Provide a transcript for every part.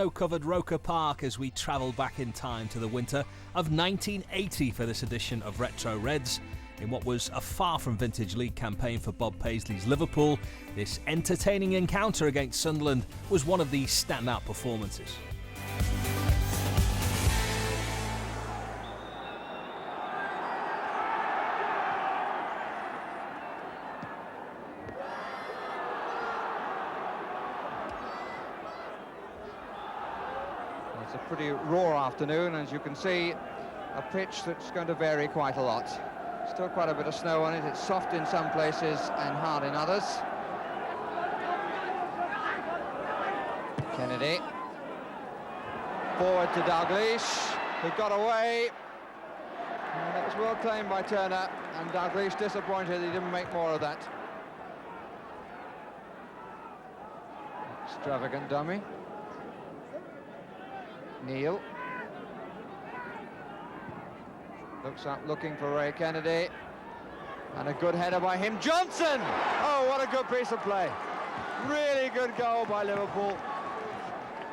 Snow-covered Roker Park as we travel back in time to the winter of 1980 for this edition of Retro Reds. In what was a far from vintage league campaign for Bob Paisley's Liverpool, this entertaining encounter against Sunderland was one of these standout performances. It's a pretty raw afternoon, as you can see, a pitch that's going to vary quite a lot. Still quite a bit of snow on it. It's soft in some places and hard in others. Kennedy. Forward to Dalglish, who got away. And it was well claimed by Turner, and Dalglish disappointed he didn't make more of that. Extravagant dummy. Neil looks up, looking for Ray Kennedy, and a good header by him. Johnson! Oh, what a good piece of play. Really good goal by Liverpool.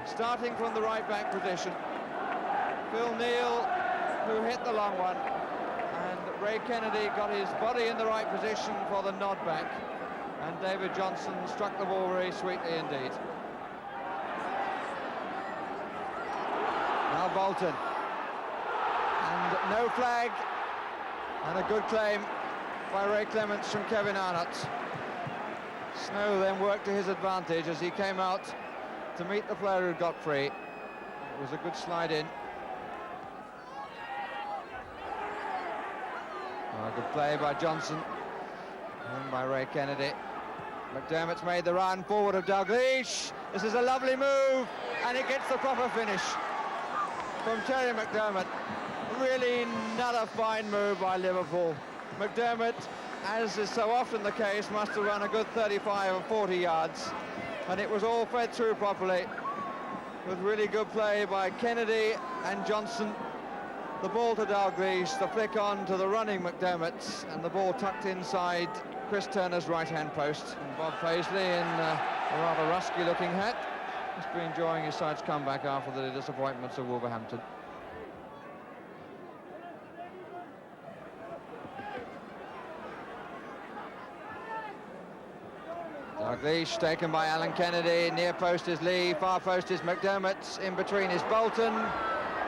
Starting from the right back position. Phil Neal, who hit the long one, and Ray Kennedy got his body in the right position for the nod back, and David Johnson struck the ball very sweetly indeed. Now Bolton, and no flag, and a good claim by Ray Clements from Kevin Arnott. Snow then worked to his advantage as he came out to meet the player who got free. It was a good slide in. Oh, good play by Johnson, and by Ray Kennedy. McDermott's made the run forward of Dalglish. This is a lovely move, and it gets the proper finish from Terry McDermott. Really not a fine move by Liverpool. McDermott, as is so often the case, must have run a good 35 or 40 yards, and it was all fed through properly with really good play by Kennedy and Johnson. The ball to Dalglish, the flick on to the running McDermott, and the ball tucked inside Chris Turner's right-hand post. And Bob Paisley in a rather rusky-looking hat must be enjoying his side's comeback after the disappointments of Wolverhampton. Dalglish taken by Alan Kennedy. Near post is Lee, far post is McDermott. In between is Bolton,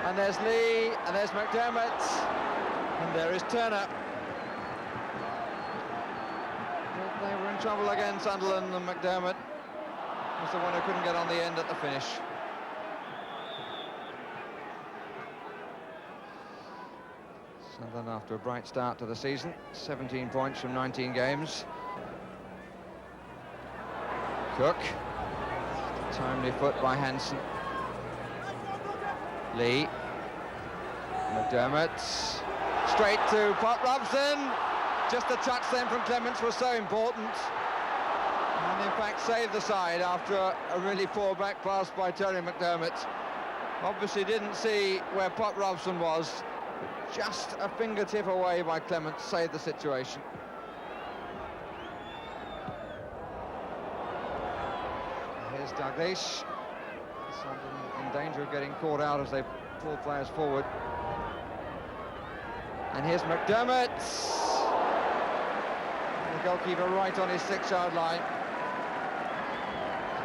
and there's Lee, and there's McDermott, and there is Turner. But they were in trouble again, Sunderland, and McDermott was the one who couldn't get on the end at the finish. Sunderland, after a bright start to the season, 17 points from 19 games. Cook, timely foot by Hansen. Lee, McDermott, straight to Pop Robson. Just a touch then from Clements was so important, and in fact saved the side after a really poor back pass by Terry McDermott. Obviously didn't see where Pop Robson was, just a fingertip away by Clements saved the situation. Here's Dalglish, in danger of getting caught out as they pull players forward. And here's McDermott. And the goalkeeper right on his 6-yard line.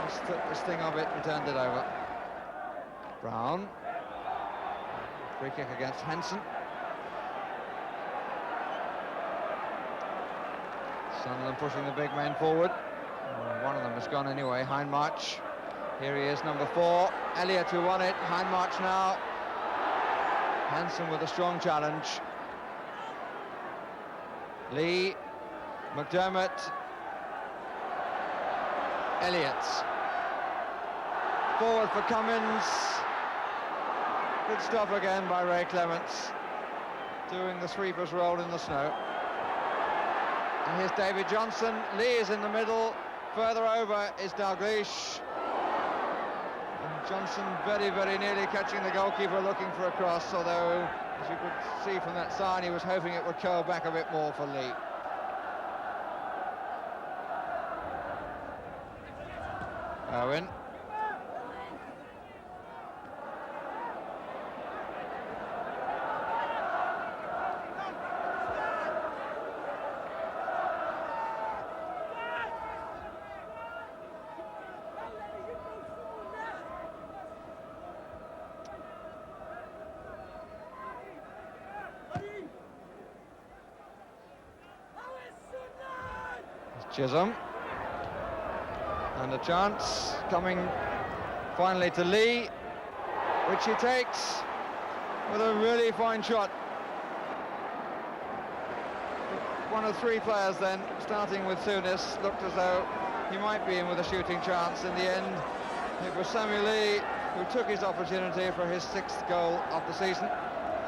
Just took this thing of it and turned it over. Brown. Free kick against Hansen. Sunderland pushing the big men forward. One of them has gone anyway, Hindmarch. Here he is, number 4. Elliott who won it, Hindmarch now. Hansen with a strong challenge. Lee, McDermott, Elliott. Forward for Cummins. Good stop again by Ray Clements, doing the sweeper's roll in the snow. And here's David Johnson. Lee is in the middle. Further over is Dalglish. And Johnson very, very nearly catching the goalkeeper looking for a cross, although, as you could see from that sign, he was hoping it would curl back a bit more for Lee. Owen. Chisholm. And a chance coming finally to Lee, which he takes with a really fine shot. One of three players then, starting with Souness, looked as though he might be in with a shooting chance. In the end, it was Sammy Lee who took his opportunity for his 6th goal of the season.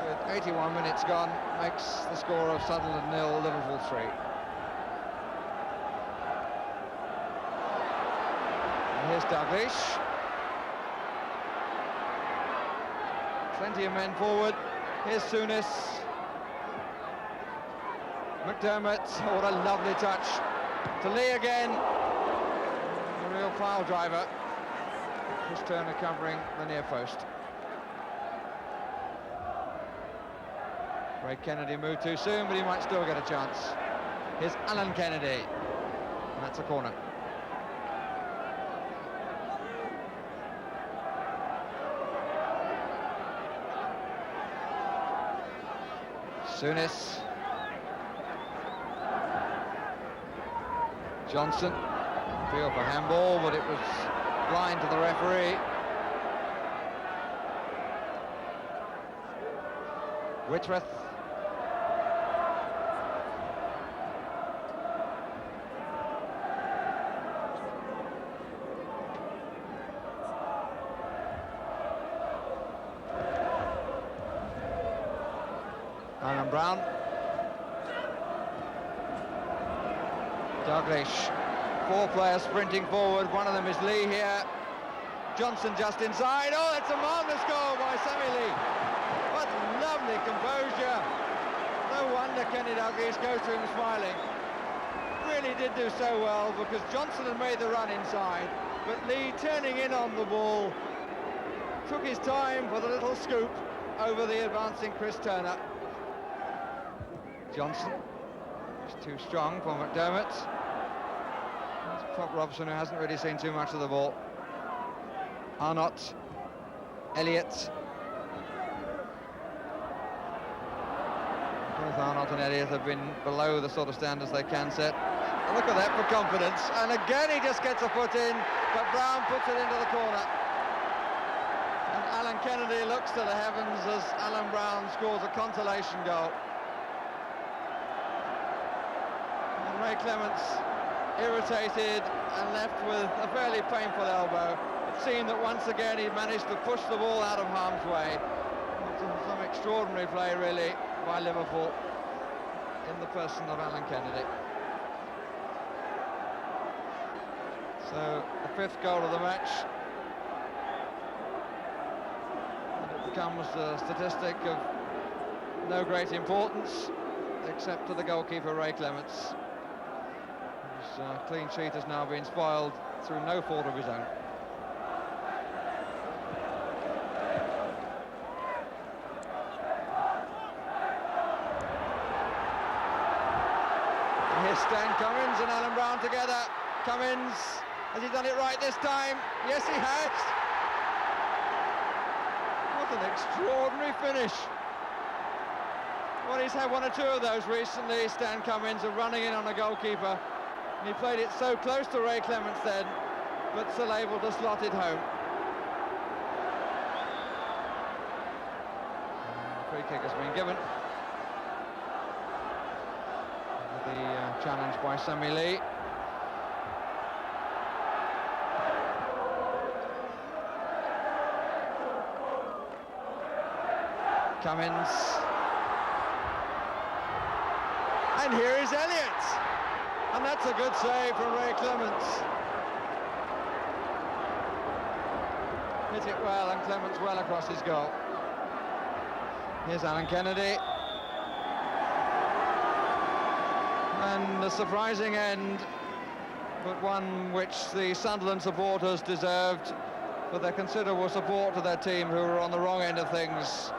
With 81 minutes gone, makes the score of Sunderland 0, Liverpool 3. And here's Dalglish. Plenty of men forward. Here's Souness. McDermott, oh, what a lovely touch. To Lee again. A real pile driver. Chris Turner covering the near post. Ray Kennedy moved too soon, but he might still get a chance. Here's Alan Kennedy. And that's a corner. Souness. Johnson. Feel for handball, but it was blind to the referee. Whitworth. Alan Brown. Dalglish. 4 players sprinting forward. One of them is Lee here. Johnson just inside. Oh, that's a marvellous goal by Sammy Lee. What lovely composure. No wonder Kenny Dalglish goes to him smiling. Really did do so well, because Johnson had made the run inside, but Lee, turning in on the ball, took his time for the little scoop over the advancing Chris Turner. Johnson is too strong for McDermott. It's Pop Robson, who hasn't really seen too much of the ball. Arnott, Elliott. Both Arnott and Elliott have been below the sort of standards they can set. Look at that for confidence, and again he just gets a foot in, but Brown puts it into the corner. And Alan Kennedy looks to the heavens as Alan Brown scores a consolation goal. And Ray Clements, irritated and left with a fairly painful elbow. It seemed that once again he managed to push the ball out of harm's way. Some extraordinary play, really, by Liverpool in the person of Alan Kennedy. So the 5th goal of the match, and it becomes a statistic of no great importance except to the goalkeeper Ray Clements, whose clean sheet has now been spoiled through no fault of his own. And here's Stan Cummins and Alan Brown together. Cummins, has he done it right this time? Yes, he has. What an extraordinary finish. Well, he's had one or two of those recently, Stan Cummins, of running in on a goalkeeper. And he played it so close to Ray Clements then, but still able to slot it home. Free kick has been given. The challenge by Sammy Lee. Cummins. And here is Elliott. And that's a good save from Ray Clements. Hit it well, and Clements well across his goal. Here's Alan Kennedy. And a surprising end, but one which the Sunderland supporters deserved for their considerable support to their team, who were on the wrong end of things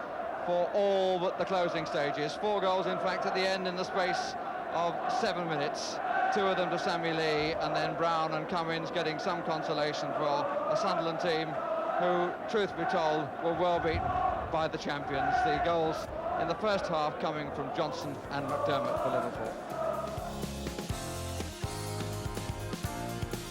for all but the closing stages. 4 goals, in fact, at the end in the space of 7 minutes. 2 of them to Sammy Lee, and then Brown and Cummins getting some consolation for a Sunderland team who, truth be told, were well beaten by the champions. The goals in the first half coming from Johnson and McDermott for Liverpool.